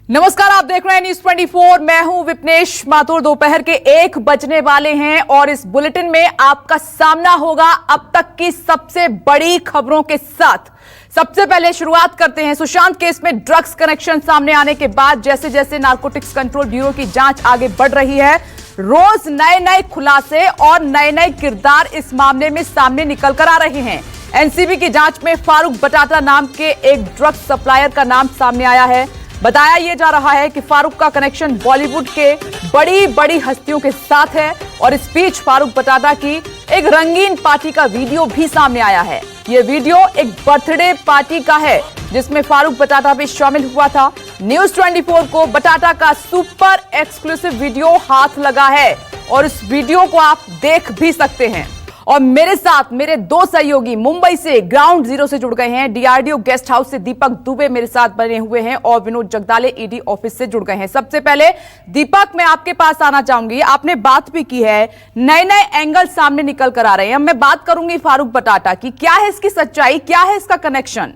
नमस्कार, आप देख रहे हैं न्यूज 24। मैं हूं विपनेश माथुर। दोपहर के 1 बजने वाले हैं और इस बुलेटिन में आपका सामना होगा अब तक की सबसे बड़ी खबरों के साथ। सबसे पहले शुरुआत करते हैं सुशांत केस में ड्रग्स कनेक्शन सामने आने के बाद जैसे जैसे नारकोटिक्स कंट्रोल ब्यूरो की जांच आगे बढ़ रही है, रोज नए नए खुलासे और नए नए किरदार इस मामले में सामने निकल कर आ रहे हैं। एनसीबी की जांच में फारूक बटाटा नाम के एक ड्रग्स सप्लायर का नाम सामने आया है। बताया यह जा रहा है कि फारूक का कनेक्शन बॉलीवुड के बड़ी बड़ी हस्तियों के साथ है और इस बीच फारूक बटाटा की एक रंगीन पार्टी का वीडियो भी सामने आया है। यह वीडियो एक बर्थडे पार्टी का है जिसमें फारूक बटाटा भी शामिल हुआ था। न्यूज 24 को बटाटा का सुपर एक्सक्लूसिव वीडियो हाथ लगा है और इस वीडियो को आप देख भी सकते हैं। और मेरे साथ मेरे दो सहयोगी मुंबई से ग्राउंड जीरो से जुड़ गए हैं। डीआरडीओ गेस्ट हाउस से दीपक दुबे मेरे साथ बने हुए हैं और विनोद जगदाले ईडी ऑफिस से जुड़ गए हैं। सबसे पहले दीपक, मैं आपके पास आना चाहूंगी। आपने बात भी की है, नए नए एंगल सामने निकल कर आ रहे हैं। अब मैं बात करूंगी फारूक बटाटा की। क्या है इसकी सच्चाई, क्या है इसका कनेक्शन?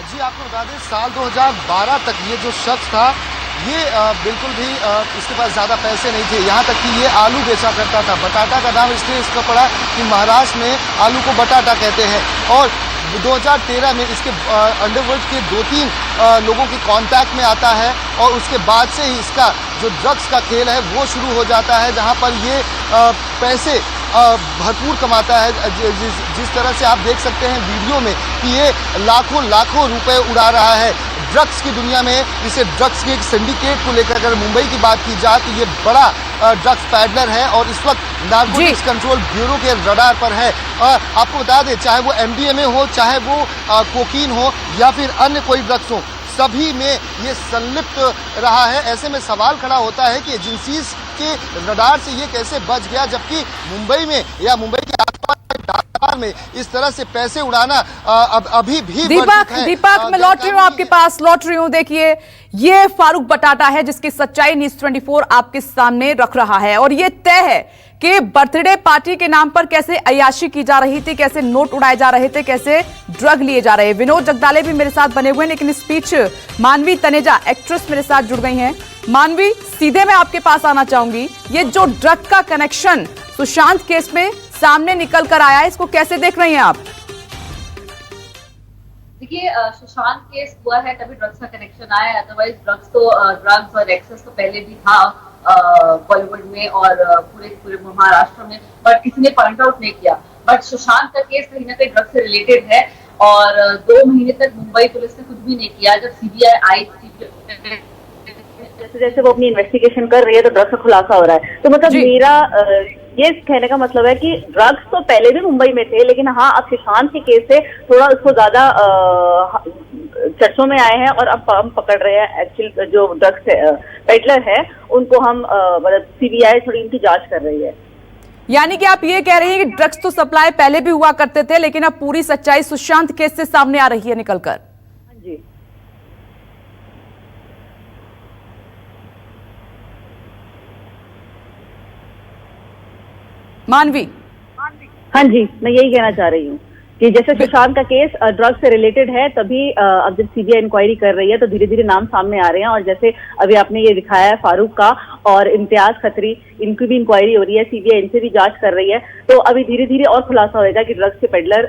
जी, आपको बता दें साल 2012 तक ये जो शख्स था ये बिल्कुल भी इसके पास ज़्यादा पैसे नहीं थे। यहाँ तक कि ये आलू बेचा करता था। बटाटा का नाम इसलिए इसका पड़ा कि महाराष्ट्र में आलू को बटाटा कहते हैं। और 2013 में इसके अंडरवर्ल्ड के 2-3 लोगों के कांटेक्ट में आता है और उसके बाद से ही इसका जो ड्रग्स का खेल है वो शुरू हो जाता है, जहाँ पर ये पैसे भरपूर कमाता है। जिस तरह से आप देख सकते हैं वीडियो में कि ये लाखों लाखों रुपए उड़ा रहा है ड्रग्स की दुनिया में। इसे ड्रग्स के एक सिंडिकेट को लेकर अगर मुंबई की बात की जाए तो ये बड़ा ड्रग्स पैडलर है और इस वक्त नारकोटिक्स कंट्रोल ब्यूरो के रडार पर है। आपको बता दें, चाहे वो एमडीएमए हो, चाहे वो कोकीन हो या फिर अन्य कोई ड्रग्स हो, सभी में ये संलिप्त रहा है। ऐसे में सवाल खड़ा होता है कि एजेंसीज के रडार से ये कैसे बच गया, जबकि मुंबई में या मुंबई के आसपास में इस तरह से पैसे उड़ाना अब अभी भी दीपक मैं लौट रही हूँ आपके पास, लौट रही हूँ। देखिए, ये फारूक बटाटा है जिसकी सच्चाई न्यूज 24 आपके सामने रख रहा है और ये तय है कि बर्थडे पार्टी के नाम पर कैसे अय्याशी की जा रही थी, कैसे नोट उड़ाए जा रहे थे, कैसे ड्रग लिए जा रहे हैं। विनोद जगदाले भी मेरे साथ बने हुए हैं, लेकिन इस बीच मानवी तनेजा एक्ट्रेस मेरे साथ जुड़ गई हैं। मानवी, सीधे मैं आपके पास आना चाहूंगी। ये जो ड्रग का कनेक्शन सुशांत केस में सामने निकल कर आया है, इसको कैसे देख रही हैं आप? देखिए, सुशांत केस हुआ है तभी ड्रग्स का कनेक्शन आया है। अदरवाइज ड्रग्स और एक्सेस तो पहले भी था बॉलीवुड में और पूरे महाराष्ट्र में, बट किसी ने पॉइंट आउट नहीं किया। बट सुशांत का केस कहीं ना कहीं ड्रग्स से रिलेटेड है और 2 महीने तक मुंबई पुलिस ने कुछ भी नहीं किया। जब सीबीआई आई, जैसे वो अपनी इन्वेस्टिगेशन कर रही है तो ड्रग्स का खुलासा हो रहा है। तो मतलब मेरा ये कहने का मतलब है कि ड्रग्स तो पहले भी मुंबई में थे, लेकिन हाँ, अब सुशांत के केस से थोड़ा उसको ज्यादा चर्चों में आए हैं और अब हम पकड़ रहे हैं। एक्चुअल जो ड्रग्स पेडलर है उनको हम मतलब सीबीआई थोड़ी उनकी जांच कर रही है। यानी कि आप ये कह रही हैं कि ड्रग्स तो सप्लाई पहले भी हुआ करते थे, लेकिन अब पूरी सच्चाई सुशांत केस से सामने आ रही है निकलकर। हाँ जी, मानवी। हाँ जी, मैं यही कहना चाह रही हूँ कि जैसे सुशांत का केस ड्रग्स से रिलेटेड है, तभी अब जब सीबीआई इंक्वायरी कर रही है तो धीरे धीरे नाम सामने आ रहे हैं। और जैसे अभी आपने ये दिखाया है फारूक का और इम्तियाज खत्री, इनकी भी इंक्वायरी हो रही है, सीबीआई इनसे भी जांच कर रही है। तो अभी धीरे धीरे और खुलासा होगा कि ड्रग्स के पेडलर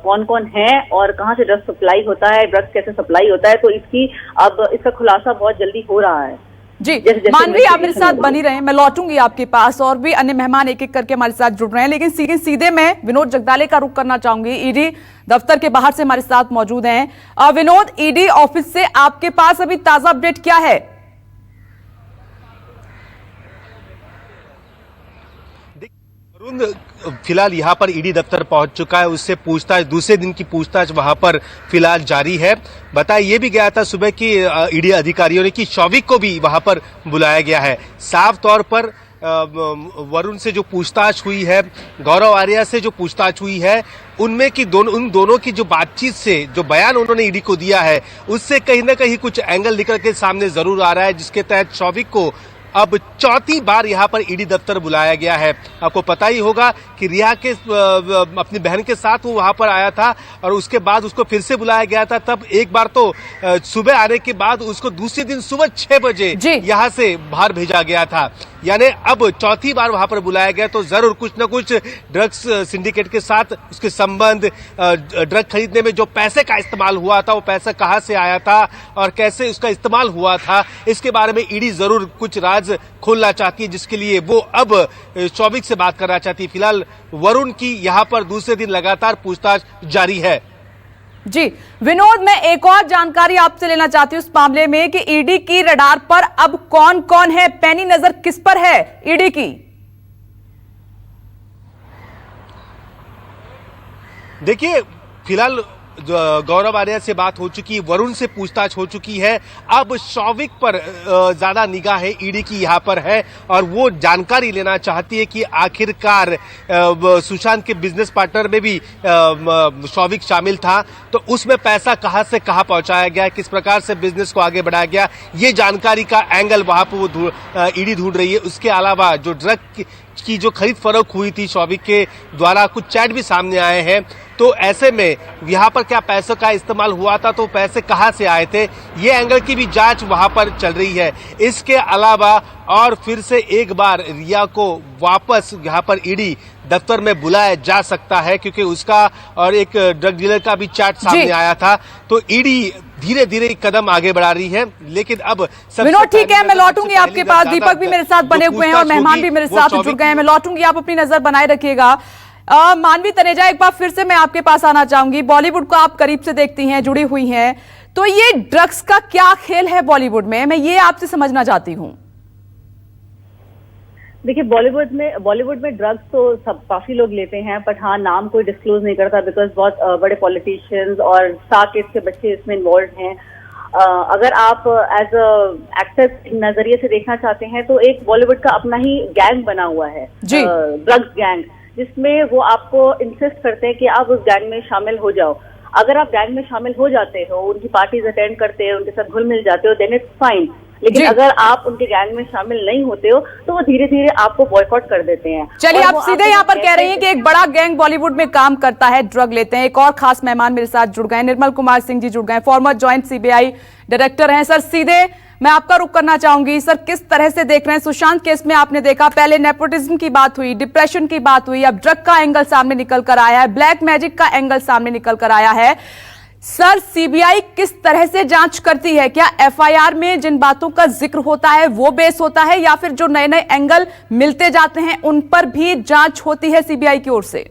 कौन कौन है और कहाँ से ड्रग्स सप्लाई होता है, ड्रग्स कैसे सप्लाई होता है। तो इसका खुलासा बहुत जल्दी हो रहा है। जी, मानवी आप मेरे साथ बनी रहे, मैं लौटूंगी आपके पास। और भी अन्य मेहमान एक एक करके हमारे साथ जुड़ रहे हैं, लेकिन सीधे मैं विनोद जगदाले का रुख करना चाहूंगी। ईडी दफ्तर के बाहर से हमारे साथ मौजूद हैं। विनोद, ईडी ऑफिस से आपके पास अभी ताजा अपडेट क्या है? फिलहाल यहाँ पर ईडी दफ्तर पहुंच चुका है, उससे पूछताछ, दूसरे दिन की पूछताछ वहां पर फिलहाल जारी है। बताया ये भी गया था सुबह की ईडी अधिकारियों ने कि शौविक को भी वहां पर बुलाया गया है। साफ तौर पर वरुण से जो पूछताछ हुई है, गौरव आर्या से जो पूछताछ हुई है, उनमें की उन दोनों की जो बातचीत से जो बयान उन्होंने ईडी को दिया है, उससे कहीं ना कहीं कुछ एंगल निकल के सामने जरूर आ रहा है, जिसके तहत शौविक को अब चौथी बार यहाँ पर ईडी दफ्तर बुलाया गया है। आपको पता ही होगा कि रिया के अपनी बहन के साथ वो वहां पर आया था और उसके बाद उसको फिर से बुलाया गया था। तब एक बार तो सुबह आने के बाद उसको दूसरे दिन सुबह 6 बजे यहाँ से बाहर भेजा गया था। यानी अब चौथी बार वहां पर बुलाया गया तो जरूर कुछ न कुछ ड्रग्स सिंडिकेट के साथ उसके संबंध, ड्रग खरीदने में जो पैसे का इस्तेमाल हुआ था वो पैसा कहां से आया था और कैसे उसका इस्तेमाल हुआ था, इसके बारे में ईडी जरूर कुछ राज खोलना चाहती है, जिसके लिए वो अब शौविक से बात करना चाहती है। फिलहाल वरुण की यहां पर दूसरे दिन लगातार पूछताछ जारी है। जी विनोद, मैं एक और जानकारी आपसे लेना चाहती हूं इस मामले में कि ईडी की रडार पर अब कौन कौन है, पैनी नजर किस पर है ईडी की? देखिए, फिलहाल गौरव आर्या से बात हो चुकी है, वरुण से पूछताछ हो चुकी है। अब शौविक पर ज्यादा निगाह है ईडी की यहाँ पर है और वो जानकारी लेना चाहती है कि आखिरकार सुशांत के बिजनेस पार्टनर में भी शौविक शामिल था, तो उसमें पैसा कहां से कहां पहुंचाया गया, किस प्रकार से बिजनेस को आगे बढ़ाया गया, ये जानकारी का एंगल वहां पर वो ईडी ढूंढ रही है। उसके अलावा जो ड्रग की जो खरीद फरोख्त हुई थी शौविक के द्वारा, कुछ चैट भी सामने आए हैं, तो ऐसे में यहाँ पर क्या पैसों का इस्तेमाल हुआ था, तो पैसे कहां से आए थे, ये एंगल की भी जांच वहां पर चल रही है। इसके अलावा और फिर से एक बार रिया को वापस यहाँ पर ईडी दफ्तर में बुलाया जा सकता है, क्योंकि उसका और एक ड्रग डीलर का भी चैट सामने आया था। तो ईडी धीरे धीरे कदम आगे बढ़ा रही है। लेकिन अब विनोद ठीक है, मैं लौटूंगी आपके पास। दीपक भी मेरे साथ बने हुए हैं और मेहमान भी मेरे साथ जुड़ गए हैं। मैं लौटूंगी, आप अपनी नजर बनाए रखिएगा। मानवी तनेजा, एक बार फिर से मैं आपके पास आना चाहूंगी। बॉलीवुड को आप करीब से देखती हैं, जुड़ी हुई हैं, तो ये ड्रग्स का क्या खेल है बॉलीवुड में, मैं ये आपसे समझना चाहती हूँ। देखिए, बॉलीवुड में ड्रग्स तो सब काफी लोग लेते हैं, बट हाँ, नाम कोई डिस्क्लोज नहीं करता बिकॉज बहुत बड़े पॉलिटिशियंस और साकेत के बच्चे इसमें इन्वॉल्व हैं। अगर आप एज अ एक्टर नजरिए से देखना चाहते हैं तो एक बॉलीवुड का अपना ही गैंग बना हुआ है, ड्रग्स गैंग, जिसमें वो आपको इंसिस्ट करते हैं कि आप उस गैंग में शामिल हो जाओ। अगर आप गैंग में शामिल हो जाते हो, उनकी पार्टीज अटेंड करते हो, उनके साथ घुल मिल जाते हो, देन इट्स फाइन। लेकिन अगर आप उनके गैंग में शामिल नहीं होते हो तो वो धीरे धीरे आपको बॉयकॉट कर देते हैं। चलिए, आप सीधे यहाँ पर कह रही हैं कि एक बड़ा गैंग बॉलीवुड में काम करता है, ड्रग लेते हैं। एक और खास मेहमान मेरे साथ जुड़ गए, निर्मल कुमार सिंह जी जुड़ गए, फॉर्मर ज्वाइंट सीबीआई डायरेक्टर हैं। सर, सीधे मैं आपका रुख करना चाहूंगी। सर, किस तरह से देख रहे हैं सुशांत केस में? आपने देखा पहले नेपोटिज्म की बात हुई, डिप्रेशन की बात हुई, अब ड्रग का एंगल सामने निकल कर आया है, ब्लैक मैजिक का एंगल सामने निकल कर आया है। सर, सीबीआई किस तरह से जांच करती है? क्या एफआईआर में जिन बातों का जिक्र होता है वो बेस होता है, या फिर जो नए नए एंगल मिलते जाते हैं उन पर भी जांच होती है सीबीआई की ओर से?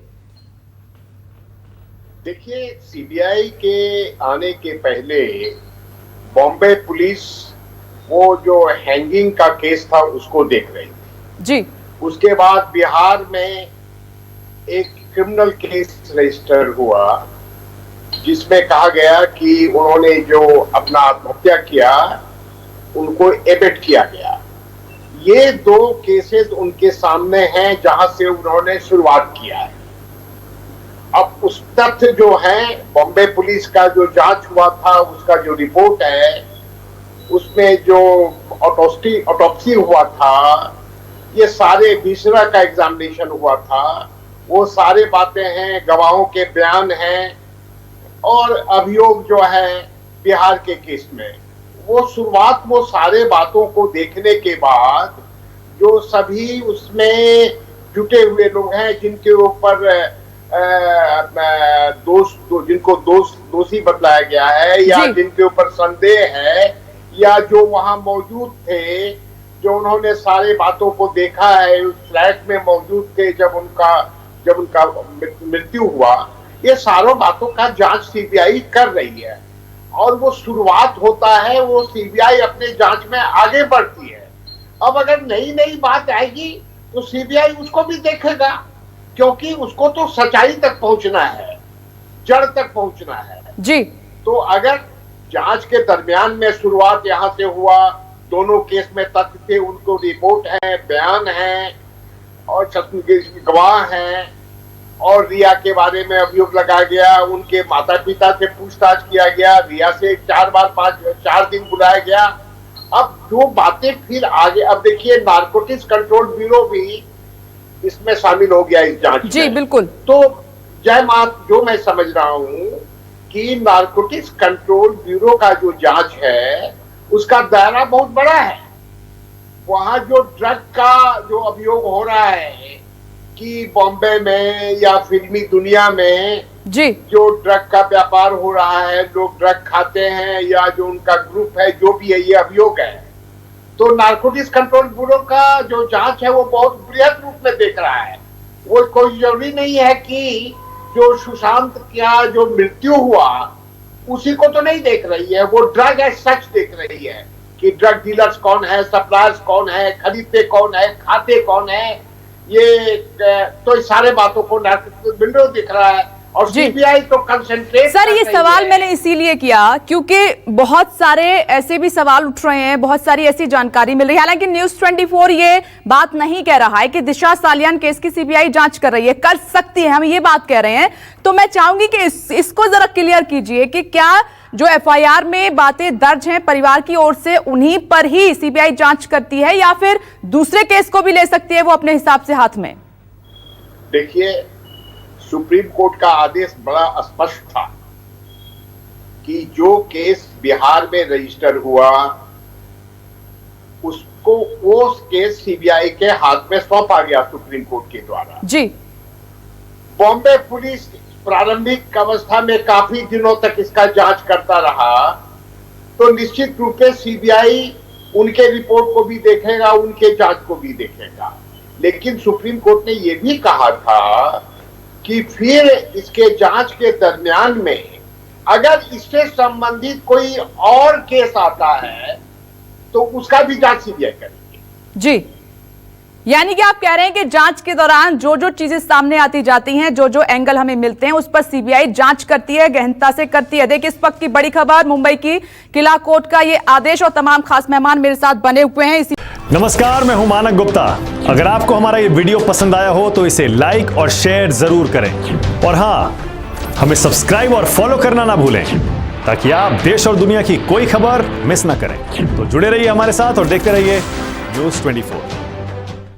देखिए, सीबीआई के आने के पहले बॉम्बे पुलिस वो जो हैंगिंग का केस था उसको देख रही थी जी। उसके बाद बिहार में एक क्रिमिनल केस रजिस्टर हुआ जिसमें कहा गया कि उन्होंने जो अपना आत्महत्या किया उनको एबेट किया गया। ये दो केसेस उनके सामने हैं जहां से उन्होंने शुरुआत किया है। अब उस तथ्य जो है, बॉम्बे पुलिस का जो जांच हुआ था उसका जो रिपोर्ट है उसमें जो ऑटोप्सी हुआ था, ये सारे विसरा का एग्जामिनेशन हुआ था, वो सारे बातें हैं, गवाहों के बयान हैं और अभियोग जो है बिहार के केस में। वो शुरुआत वो सारे बातों को देखने के बाद जो सभी उसमें जुटे हुए लोग हैं जिनके ऊपर जिनको दोषी बतलाया गया है या जिनके ऊपर संदेह है या जो वहां मौजूद थे, जो उन्होंने सारे बातों को देखा है, उस फ्लैट में मौजूद थे जब उनका मृत्यु हुआ, ये सारों बातों का जांच सीबीआई कर रही है। और वो शुरुआत होता है, वो सीबीआई अपने जांच में आगे बढ़ती है। अब अगर नई नई बात आएगी तो सीबीआई उसको भी देखेगा, क्योंकि उसको तो सच्चाई तक पहुंचना है, जड़ तक पहुंचना है जी। तो अगर जांच के दरमियान में शुरुआत यहां से हुआ, दोनों केस में तथ्य थे, उनको रिपोर्ट है, बयान है और गवाह हैं, और रिया के बारे में अभियोग लगाया गया, उनके माता पिता से पूछताछ किया गया, रिया से 4 दिन बुलाया गया, अब जो बातें फिर आगे, अब देखिए नारकोटिक्स कंट्रोल ब्यूरो भी इसमें शामिल हो गया इस जांच जी में। बिल्कुल। तो जो मैं समझ रहा हूं कि नारकोटिक्स कंट्रोल ब्यूरो का जो जांच है उसका दायरा बहुत बड़ा है। वहां जो ड्रग का जो अभियोग हो रहा है कि बॉम्बे में या फिल्मी दुनिया में जी जो ड्रग का व्यापार हो रहा है, लोग ड्रग खाते हैं या जो उनका ग्रुप है, जो भी है, ये अभियोग है। तो नारकोटिक्स कंट्रोल ब्यूरो का जो जांच है वो बहुत बृहद रूप में देख रहा है। वो कोई जरूरी नहीं है कि जो सुशांत का जो मृत्यु हुआ उसी को तो नहीं देख रही है, वो ड्रग एज सच देख रही है कि ड्रग डीलर्स कौन है, सप्लायर्स कौन है, खरीदते कौन है, खाते कौन है। ये तो इस सारे बातों को नारकोटिक्स ब्यूरो दिख रहा है और सीबीआई तो कंसंट्रेट। सर ये सवाल मैंने इसीलिए किया क्योंकि बहुत सारे ऐसे भी सवाल उठ रहे हैं, बहुत सारी ऐसी जानकारी मिल रही है। हालांकि न्यूज़ 24 ये बात नहीं कह रहा है कि दिशा सालियान केस की सीबीआई जांच कर रही है, कर सकती है, हम ये बात कह रहे हैं। तो मैं चाहूंगी कि इसको जरा क्लियर कीजिए कि क्या जो एफआईआर में बातें दर्ज हैं परिवार की ओर से उन्हीं पर ही सीबीआई जांच करती है या फिर दूसरे केस को भी ले सकती है वो अपने हिसाब से हाथ में? देखिए, सुप्रीम कोर्ट का आदेश बड़ा स्पष्ट था कि जो केस बिहार में रजिस्टर हुआ उसको वो केस सीबीआई के हाथ में सौंपा गया सुप्रीम कोर्ट के द्वारा। जी। बॉम्बे पुलिस प्रारंभिक अवस्था में काफी दिनों तक इसका जांच करता रहा, तो निश्चित रूप से सीबीआई उनके रिपोर्ट को भी देखेगा, उनके जांच को भी देखेगा। लेकिन सुप्रीम कोर्ट ने यह भी कहा था कि फिर इसके जांच के दरमियान में अगर इससे संबंधित कोई और केस आता है तो उसका भी जांच सीबीआई करेगी। जी, यानी कि आप कह रहे हैं कि जांच के दौरान जो जो चीजें सामने आती जाती हैं, जो जो एंगल हमें मिलते हैं, उस पर सीबीआई जांच करती है, गहनता से करती है। देखिए इस वक्त की बड़ी खबर, मुंबई की किला कोर्ट का ये आदेश और तमाम खास मेहमान मेरे साथ बने हुए हैं। नमस्कार, मैं हूं मानक गुप्ता। अगर आपको हमारा ये वीडियो पसंद आया हो तो इसे लाइक और शेयर जरूर करें और हाँ, हमें सब्सक्राइब और फॉलो करना ना भूलें ताकि आप देश और दुनिया की कोई खबर मिस ना करें। तो जुड़े रहिए हमारे साथ और देखते रहिए न्यूज़ 24।